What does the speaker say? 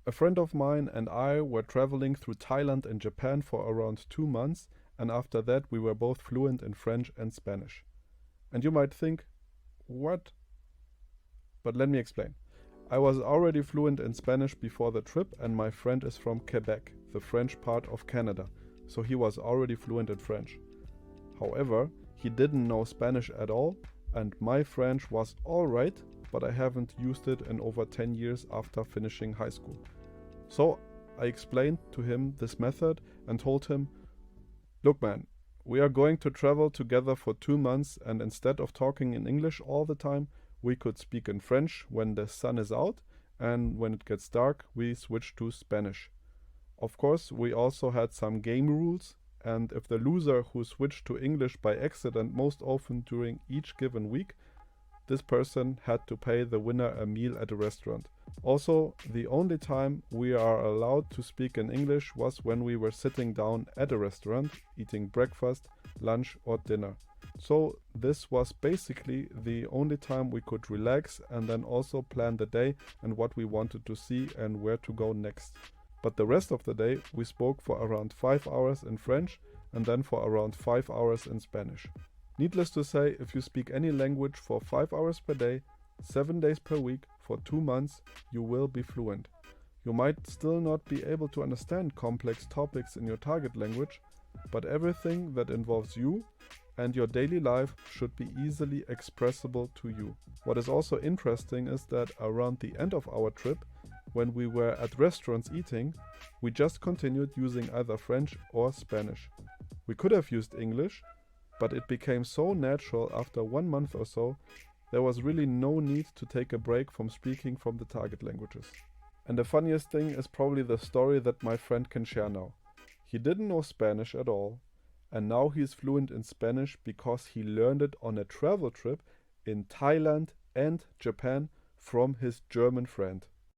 A friend of mine and I were traveling through Thailand and Japan for around 2 months, and after that we were both fluent in French and Spanish. And you might think, what? But let me explain. I was already fluent in Spanish before the trip, and my friend is from Quebec, the French part of Canada, so he was already fluent in French. However, he didn't know Spanish at all, and my French was alright, but I haven't used it in over 10 years after finishing high school. So I explained to him this method and told him, look man, we are going to travel together for 2 months, and instead of talking in English all the time, we could speak in French when the sun is out, and when it gets dark, we switch to Spanish. Of course, we also had some game rules, and if the loser who switched to English by accident most often during each given week, this person had to pay the winner a meal at a restaurant. Also, the only time we are allowed to speak in English was when we were sitting down at a restaurant, eating breakfast, lunch, or dinner. So this was basically the only time we could relax and then also plan the day and what we wanted to see and where to go next. But the rest of the day we spoke for around 5 hours in French and then for around 5 hours in Spanish. Needless to say, if you speak any language for 5 hours per day, 7 days per week, for 2 months, you will be fluent. You might still not be able to understand complex topics in your target language, but everything that involves you and your daily life should be easily expressible to you. What is also interesting is that around the end of our trip, when we were at restaurants eating, we just continued using either French or Spanish. We could have used English, but it became so natural after 1 month or so, there was really no need to take a break from speaking from the target languages. And the funniest thing is probably the story that my friend can share now. He didn't know Spanish at all, and now he's fluent in Spanish because he learned it on a travel trip in Thailand and Japan from his German friend.